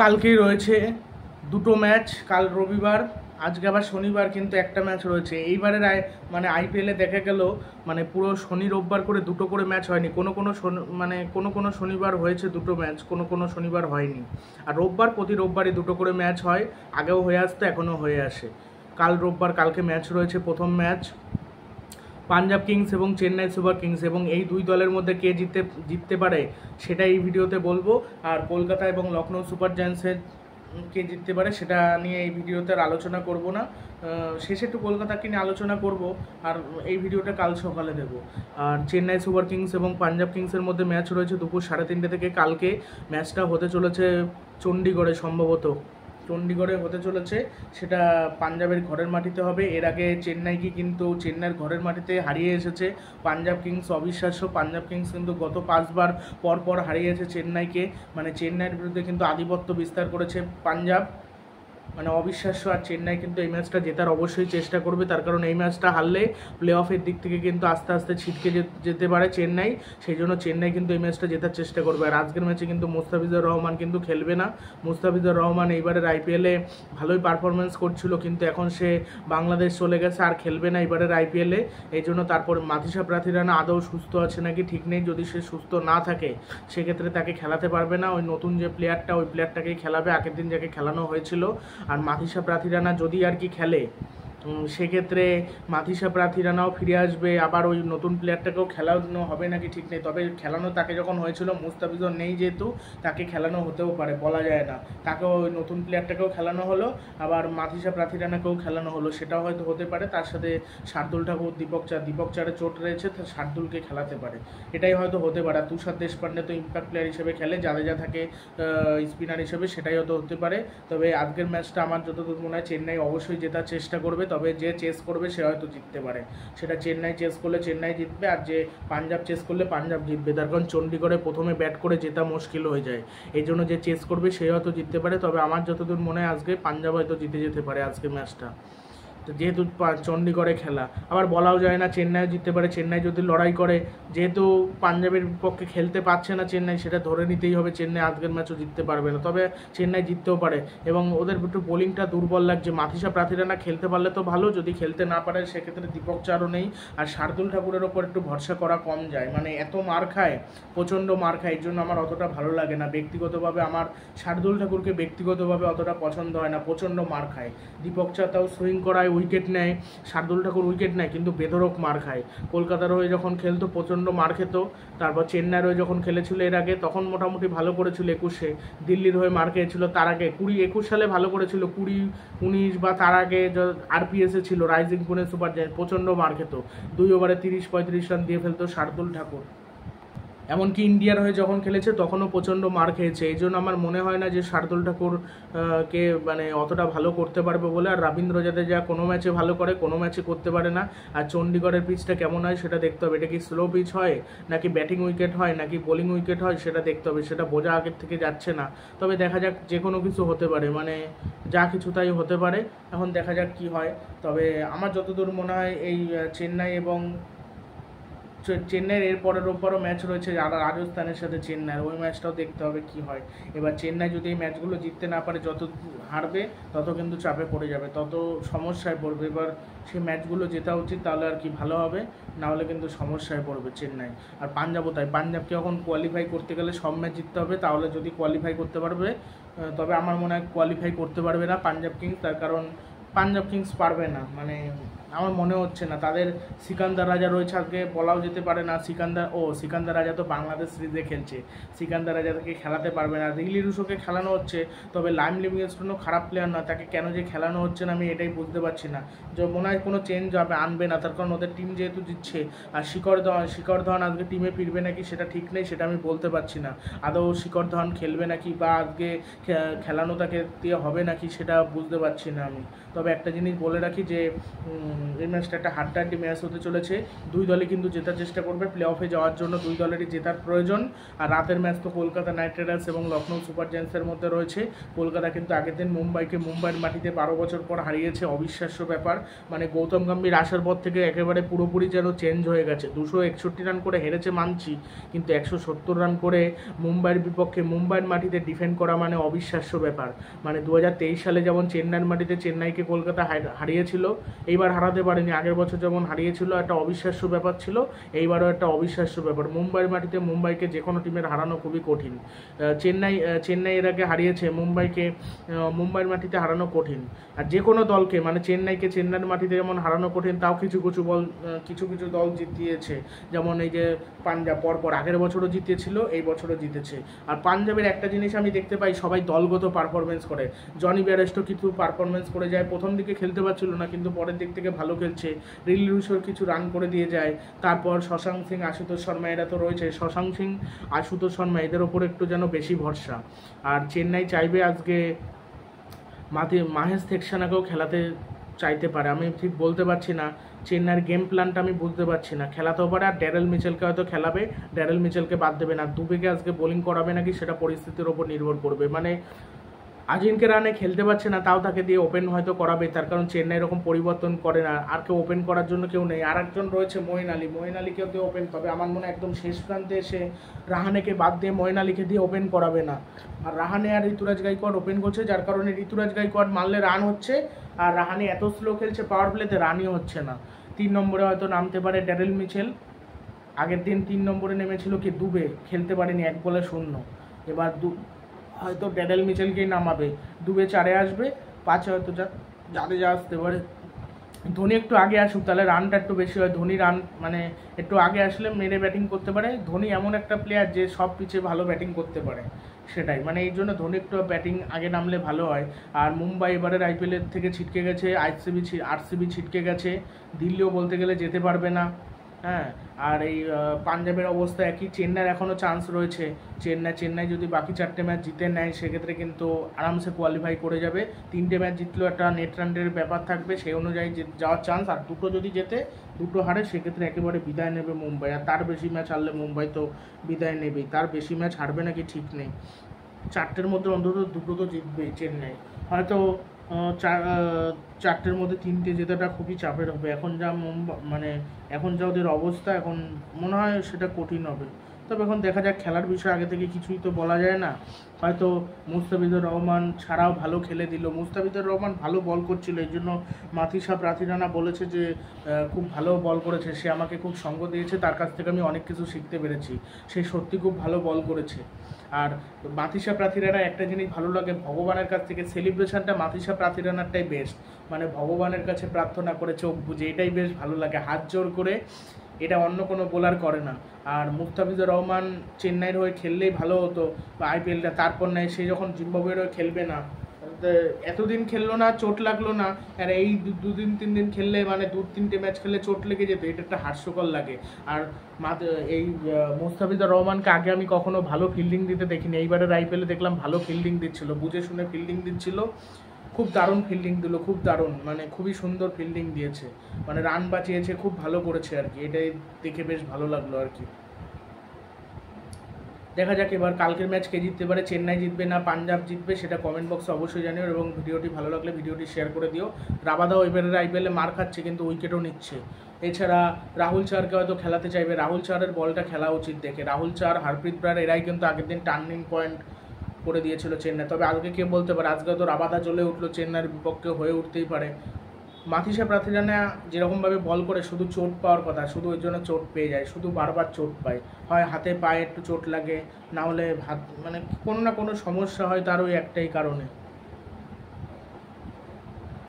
কালকেই রয়েছে দুটো ম্যাচ, কাল রবিবার, আজকে আবার শনিবার, কিন্তু একটা ম্যাচ রয়েছে। এইবারের আইপিএলে দেখা গেল পুরো শনি রোববার করে দুটো করে ম্যাচ হয়নি, কোনো কোনো শনিবার হয়েছে দুটো ম্যাচ, কোনো কোনো শনিবার হয়নি। আর রোববার প্রতি রোববারই দুটো করে ম্যাচ হয়, আগেও হয়ে আসতো, এখনও হয়ে আসে। কাল রোববার, কালকে ম্যাচ রয়েছে। প্রথম ম্যাচ পাঞ্জাব কিংস এবং চেন্নাই সুপার কিংস, এবং এই দুই দলের মধ্যে কে জিততে পারে সেটা এই ভিডিওতে বলবো। আর কলকাতা এবং লখনৌ সুপার জায়ান্টসের কে জিততে পারে সেটা নিয়ে এই ভিডিওতে আর আলোচনা করব না, শেষে একটু কলকাতাকে নিয়ে আলোচনা করব। আর এই ভিডিওটা কাল সকালে দেব। আর চেন্নাই সুপার কিংস এবং পাঞ্জাব কিংসের মধ্যে ম্যাচ রয়েছে দুপুর 3:30 থেকে। কালকে ম্যাচটা হতে চলেছে চণ্ডীগড়ে, সম্ভবত চণ্ডীগড়ে হতে চলেছে। সেটা পাঞ্জাবের ঘরের মাটিতে হবে। এর আগে চেন্নাইকে কিন্তু চেন্নাইয়ের ঘরের মাটিতে হারিয়ে এসেছে পাঞ্জাব কিংস। অবিশ্বাস্য, পাঞ্জাব কিংস কিন্তু গত 5বার পর হারিয়েছে চেন্নাইকে। চেন্নাইয়ের বিরুদ্ধে কিন্তু আধিপত্য বিস্তার করেছে পাঞ্জাব, অবিশ্বাস্য। আর চেন্নাই কিন্তু এই ম্যাচটা জেতার অবশ্যই চেষ্টা করবে, তার কারণ এই ম্যাচটা হারলে প্লে অফের দিক থেকে কিন্তু আস্তে আস্তে ছিটকে যেতে পারে চেন্নাই। সেই জন্য চেন্নাই কিন্তু এই ম্যাচটা জেতার চেষ্টা করবে। আর আজকের ম্যাচে কিন্তু মুস্তাফিজুর রহমান কিন্তু খেলবে না। মুস্তাফিজুর রহমান এইবারের আইপিএলে ভালোই পারফরমেন্স করছিল, কিন্তু এখন সে বাংলাদেশ চলে গেছে, আর খেলবে না এবারের আইপিএলে। এই জন্য তারপর মাথিসা প্রার্থীরানা আদৌ সুস্থ আছে নাকি ঠিক নেই। যদি সে সুস্থ না থাকে সেক্ষেত্রে তাকে খেলাতে পারবে না। ওই নতুন যে প্লেয়ারটা, ওই প্লেয়ারটাকেই খেলাবে, আগের দিন যাকে খেলানো হয়েছিল। আর মাথিসা প্রার্থীরানা যদি আর কি খেলে, সেক্ষেত্রে মাথিসা প্রার্থীরানাও ফিরে আসবে, আবার ওই নতুন প্লেয়ারটাকেও খেলানো হবে নাকি ঠিক নেই। তবে খেলানো তাকে যখন হয়েছিল, মুস্তাফিজুর নেই যেহেতু, তাকে খেলানো হতেও পারে, বলা যায় না। তাকেও ওই নতুন প্লেয়ারটাকেও খেলানো হলো, আবার মাথিসা প্রার্থীরানাকেও খেলানো হলো, সেটাও হয়তো হতে পারে। তার সাথে শার্দুল ঠাকুর, দীপক চারে চোট রয়েছে, শার্দুলকে খেলাতে পারে, এটাই হয়তো হতে পারে। তুষার দেশপান্ডে তো ইম্প্যাক্ট প্লেয়ার হিসেবে খেলে, জাদেজা থাকে স্পিনার হিসেবে, সেটাই হয়তো হতে পারে। তবে আজকের ম্যাচটা আমার যতদূর মনে হয় চেন্নাই অবশ্যই জেতার চেষ্টা করবে। তবে যে চেস করবে সে হয়তো জিততে পারে। সেটা চেন্নাই চেস করলে চেন্নাই জিতবে, আর যে পাঞ্জাব চেস করলে পাঞ্জাব জিতবে। তার কারণ চণ্ডীগড়ে প্রথমে ব্যাট করে জেতা মুশকিল হয়ে যায়, এই জন্য যে চেস করবে সে হয়তো জিততে পারে। তবে আমার যতদূর মনে হয় আজকে পাঞ্জাব হয়তো জিতে যেতে পারে আজকে ম্যাচটা, যেহেতু চণ্ডীগড়ে খেলা। আবার বলাও যায় না চেন্নাইও জিততে পারে। চেন্নাই যদি লড়াই করে, যেহেতু পাঞ্জাবের বিপক্ষে খেলতে পারছে না চেন্নাই, সেটা ধরে নিতেই হবে চেন্নাই আজকের ম্যাচও জিততে পারবে না। তবে চেন্নাই জিততেও পারে, এবং ওদের একটু বোলিংটা দুর্বল লাগছে। মাথিসা প্রার্থীরানা খেলতে পারলে তো ভালো, যদি খেলতে না পারে সেক্ষেত্রে দীপক চারও নেই। আর শার্দুল ঠাকুরের ওপর একটু ভরসা করা কম যায়, এত মার খায়, প্রচণ্ড মার খায়, এই জন্য আমার অতটা ভালো লাগে না। ব্যক্তিগতভাবে আমার শার্দুল ঠাকুরকে ব্যক্তিগতভাবে অতটা পছন্দ হয় না, প্রচণ্ড মার খায়। দীপক চা তাও সুইং করায়, উইকেট নেয়, শার্দুল ঠাকুর উইকেট নেয় কিন্তু বেধড়ক মার খায়। কলকাতার হয়ে যখন খেলতো প্রচণ্ড মার খেত। তারপর চেন্নাইয়ের হয়ে যখন খেলেছিল এর আগে, তখন মোটামুটি ভালো করেছিল 21-এ। দিল্লির হয়ে মার খেয়েছিল তার আগে, 20-21 সালে ভালো করেছিল, 20-19 বা তার আগে আরপিএসে ছিল, রাইজিং পুনে সুপার জায়ান্টস, প্রচণ্ড মার খেত। 2 ওভারে 30-35 রান দিয়ে ফেলতো শার্দুল ঠাকুর। এমনকি ইন্ডিয়ার হয়ে যখন খেলেছে তখনও প্রচণ্ড মার খেয়েছে। এই জন্য আমার মনে হয় না যে শার্দুল ঠাকুর কে অতটা ভালো করতে পারবে বলে। আর রবীন্দ্র জাদেজা কোনো ম্যাচে ভালো করে, কোনো ম্যাচে করতে পারে না। আর চণ্ডীগড়ের পিচটা কেমন হয় সেটা দেখতে হবে। এটা কি স্লো পিচ হয়, নাকি ব্যাটিং উইকেট হয়, নাকি বোলিং উইকেট হয়, সেটা দেখতে হবে। সেটা বোঝা আগের থেকে যাচ্ছে না। তবে দেখা যাক, যে কোনো কিছু হতে পারে, যা কিছু তাই হতে পারে। এখন দেখা যাক কি হয়। তবে আমার যতদূর মনে হয় এই চেন্নাই এবং চেন্নাইয়ের এর পরের রোববারও ম্যাচ রয়েছে রাজস্থানের সাথে চেন্নাইয়ের, ওই ম্যাচটাও দেখতে হবে কি হয়। এবার চেন্নাই যদি এই ম্যাচগুলো জিততে না পারে, যত হারবে তত কিন্তু চাপে পড়ে যাবে, তত সমস্যায় পড়বে। এবার সেই ম্যাচগুলো জেতা উচিত, তাহলে আর কি ভালো হবে, নাহলে কিন্তু সমস্যায় পড়বে চেন্নাই। আর পাঞ্জাবও তাই, পাঞ্জাবকে এখন কোয়ালিফাই করতে গেলে সব ম্যাচ জিততে হবে, তাহলে যদি কোয়ালিফাই করতে পারবে। তবে আমার মনে হয় কোয়ালিফাই করতে পারবে না পাঞ্জাব কিংস, তার কারণ পাঞ্জাব কিংস পারবে না, আমার মনে হচ্ছে না। তাদের সিকান্দার রাজা রয়েছে, আজকে বলাও যেতে পারে না। সিকান্দার রাজা তো বাংলাদেশ সিরিজে খেলছে, সিকান্দার রাজাকে খেলাতে পারবে না। রিলি রুশোকে খেলানো হচ্ছে, তবে লাইম লিভিংস্টোনও খারাপ প্লেয়ার না, তাকে কেন যে খেলানো হচ্ছে না আমি এটাই বুঝতে পারছি না। যে মনে হয় কোনো চেঞ্জ আনবে না, তার কারণ ওদের টিম যেহেতু জিতছে। আর শিখর ধাওয়ান আজকে টিমে ফিরবে নাকি সেটা ঠিক নেই, সেটা আমি বলতে পারছি না। আদৌ শিখর ধাওয়ান খেলবে নাকি, বা আজকে খেলানো তাকে দিয়ে হবে নাকি, সেটা বুঝতে পারছি না আমি। তবে একটা জিনিস বলে রাখি যে এই ম্যাচটা একটা হাড্ডাহাড্ডি ম্যাচ হতে চলেছে। দুই দলই কিন্তু জেতার চেষ্টা করবে, প্লে অফে যাওয়ার জন্য দুই দলেরই জেতার প্রয়োজন। আর রাতের ম্যাচ তো কলকাতা নাইট রাইডার্স এবং লখনৌ সুপার জায়ান্টসের মধ্যে রয়েছে। কলকাতা কিন্তু আগের দিন মুম্বাইয়ের মাটিতে 12 বছর পর হারিয়েছে, অবিশ্বাস্য ব্যাপার। মানে গৌতম গম্ভীর আসার পর থেকে একেবারে পুরোপুরি যেন চেঞ্জ হয়ে গেছে। 261 রান করে হেরেছে মানছি, কিন্তু 170 রান করে মুম্বাইয়ের বিপক্ষে মুম্বাইয়ের মাটিতে ডিফেন্ড করা মানে অবিশ্বাস্য ব্যাপার। মানে 2023 সালে যেমন চেন্নাইয়ের মাটিতে চেন্নাইকে কলকাতা হারিয়েছিল, এইবার হারাতে পারেনি। আগের বছর যেমন হারিয়েছিল, একটা অবিশ্বাস্য ব্যাপার ছিল, এইবারও একটা অবিশ্বাস্য ব্যাপার। মুম্বাইয়ের মাটিতে মুম্বাইকে যে কোনো টিমের হারানো খুবই কঠিন। চেন্নাই এর আগে হারিয়েছে, মুম্বাইয়ের মাটিতে হারানো কঠিন। আর যে কোনো দলকে, মানে চেন্নাইয়ের মাটিতে যেমন হারানো কঠিন, তাও কিছু কিছু দল জিতিয়েছে। যেমন এই যে পাঞ্জাব পরপর আগের বছরও জিতেছিল, এই বছরও জিতেছে। আর পাঞ্জাবের একটা জিনিস আমি দেখতে পাই, সবাই দলগত পারফরমেন্স করে। জনি বেয়ারস্টো কিছু পারফরমেন্স করে যায়, প্রথম দিকে খেলতে পারছিল না, কিন্তু পরের দিক থেকে ভালো খেলছে। রিল লুইসও কিছু রান করে দিয়ে যায়। তারপর শশাঙ্ক সিং, আশুতোষ শর্মা, এরা তো রয়েছে। শশাঙ্ক সিং, আশুতোষ শর্মা, এদের ওপর একটু যেন বেশি ভরসা। আর চেন্নাই চাইবে আজকে মাহেশ থেকসানাকেও খেলাতে চাইতে পারে। আমি ঠিক বলতে পারছি না, চেন্নাইয়ের গেম প্ল্যানটা আমি বুঝতে পারছি না। খেলাতেও পারে, আর ড্যারেল মিচেলকে হয়তো খেলাবে, ড্যারেল মিচেলকে বাদ দেবে না। দুবেকে আজকে বোলিং করাবে নাকি সেটা পরিস্থিতির ওপর নির্ভর করবে। মানে আজিনকে রানে খেলতে পারছে না, তাও তাকে দিয়ে ওপেন হয়তো করাবে, তার কারণ চেন্নাই এরকম পরিবর্তন করে না। আর কেউ ওপেন করার জন্য কেউ নেই। আর একজন রয়েছে মঈন আলীকেও দিয়ে ওপেন, তবে আমার মনে হয় একদম শেষ প্রান্তে এসে রাহানেকে বাদ দিয়ে মঈন আলীকে দিয়ে ওপেন করাবে না। আর রাহানে আর ঋতুরাজ গাইকোয়াড় ওপেন করছে, যার কারণে ঋতুরাজ গাইকোয়াড় মারলে রান হচ্ছে, আর রাহানে এত স্লো খেলছে পাওয়ার প্লেতে, রানই হচ্ছে না। 3 নম্বরে হয়তো নামতে পারে ড্যারেল মিচেল। আগের দিন 3 নম্বরে নেমেছিল কি দুবে, খেলতে পারেনি, 1 বলে 0। এবার হয়তো ড্যারেল মিচেলকেই নামাবে, দুবে 4-এ আসবে, 5-এ হয়তো জাদেজা আসতে পারে। ধোনি একটু আগে আসুক, তাহলে রানটা একটু বেশি হয়। ধোনি রান মানে একটু আগে আসলে মেরে ব্যাটিং করতে পারে। ধোনি এমন একটা প্লেয়ার যে সব পিচে ভালো ব্যাটিং করতে পারে, সেটাই মানে এই জন্য ধোনি একটু ব্যাটিং আগে নামলে ভালো হয়। আর মুম্বাই এবারের আইপিএলের থেকে ছিটকে গেছে, আরসিবি ছিটকে গেছে, দিল্লিও বলতে গেলে যেতে পারবে না। হ্যাঁ, আর এই পাঞ্জাবের অবস্থা একই। চেন্নাইয়ের এখনও চান্স রয়েছে। চেন্নাই যদি বাকি 4টে ম্যাচ জিতে নেয়, সেক্ষেত্রে কিন্তু আরামসে কোয়ালিফাই করে যাবে। 3টে ম্যাচ জিতলেও একটা নেট রানের ব্যাপার থাকবে, সেই অনুযায়ী যাওয়ার চান্স। আর দুটো যদি জেতে, দুটো হারে, সেক্ষেত্রে একেবারে বিদায় নেবে মুম্বাই। আর তার বেশি ম্যাচ হারলে মুম্বাই তো বিদায় নেবেই, তার বেশি ম্যাচ হারবে নাকি ঠিক নেই। 4টের মধ্যে অন্তত দুটো তো জিতবেই চেন্নাই। হয়তো 4টের মধ্যে 3টে জেতাটা খুবই চাপের হবে। এখন যা ওদের অবস্থা, এখন মনে হয় সেটা কঠিন হবে। তবে এখন দেখা যাক, খেলার বিষয় আগে থেকে কিছুই তো বলা যায় না। হয়তো মুস্তাফিজুর রহমান ছাড়াও ভালো খেলে দিল। মুস্তাফিজুর রহমান ভালো বল করছিল, এই জন্য মাথিসা প্রাথিরানা বলেছে যে খুব ভালো বল করেছে, সে আমাকে খুব সঙ্গ দিয়েছে, তার কাছ থেকে আমি অনেক কিছু শিখতে পেরেছি, সে সত্যি খুব ভালো বল করেছে। আর মাথিসা প্রাথিরানা একটা জিনিস ভালো লাগে, ভগবানের কাছ থেকে সেলিব্রেশনটা মাথিসা প্রাথিরানারটাই বেস্ট। মানে ভগবানের কাছে প্রার্থনা করে চোখ বুঝে, এটাই বেশ ভালো লাগে, হাত জোর করে, এটা অন্য কোনো বোলার করে না। আর মুস্তাফিজুর রহমান চেন্নাইয়ের হয়ে খেললেই ভালো হতো বা আইপিএলটা, তারপর নেয় সে যখন জিম্বাবুয়ের হয়ে খেলবে না, এতদিন খেললো না, চোট লাগলো না, আর এই 2-3 দিন খেললে, মানে 2-3টে ম্যাচ খেললে চোট লেগে যেত, এটা একটা হাস্যকর লাগে। আর এই মুস্তাফিজুর রহমানকে আগে আমি কখনো ভালো ফিল্ডিং দিতে দেখিনি, এইবারের আইপিএলে দেখলাম ভালো ফিল্ডিং দিচ্ছিল, বুঝে শুনে ফিল্ডিং দিচ্ছিল, খুব দারুণ ফিল্ডিং দিল, খুব দারুণ, মানে খুবই সুন্দর ফিল্ডিং দিয়েছে, মানে রান বাঁচিয়েছে, খুব ভালো করেছে আর কি, এটাই দেখে বেশ ভালো লাগলো আর কি। দেখা যাক এবার কালকের ম্যাচ কে জিততে পারে, চেন্নাই জিতবে না পাঞ্জাব জিতবে, সেটা কমেন্ট বক্সে অবশ্যই জানিও। এবং ভিডিওটি ভালো লাগলে ভিডিওটি শেয়ার করে দিও। রাবাদাও এবারের আইপিএলে মার খাচ্ছে, কিন্তু উইকেটও নিচ্ছে। এছাড়া রাহুল চারকে হয়তো খেলাতে চাইবে, রাহুল চারের বলটা খেলা উচিত দেখে। রাহুল চার, হারপ্রীত ব্রার, এরাই কিন্তু আগের দিন টার্নিং পয়েন্ট করে দিয়েছিল চেন্নাই। তবে আজকে কে বলতে পারে, আজকে তো রাবাদা জ্বলে উঠলো, চেন্নাইয়ের বিপক্ষে হয়ে উঠতেই পারে। মাথিসা প্রাথিরানা যেরকমভাবে বল করে, শুধু চোট পাওয়ার কথা, শুধু ওই জন্য চোট পেয়ে যায়, শুধু বারবার চোট পায়, হয় হাতে পায়ে একটু চোট লাগে, না হলে মানে কোনো না কোনো সমস্যা হয় তার, ওই একটাই কারণে।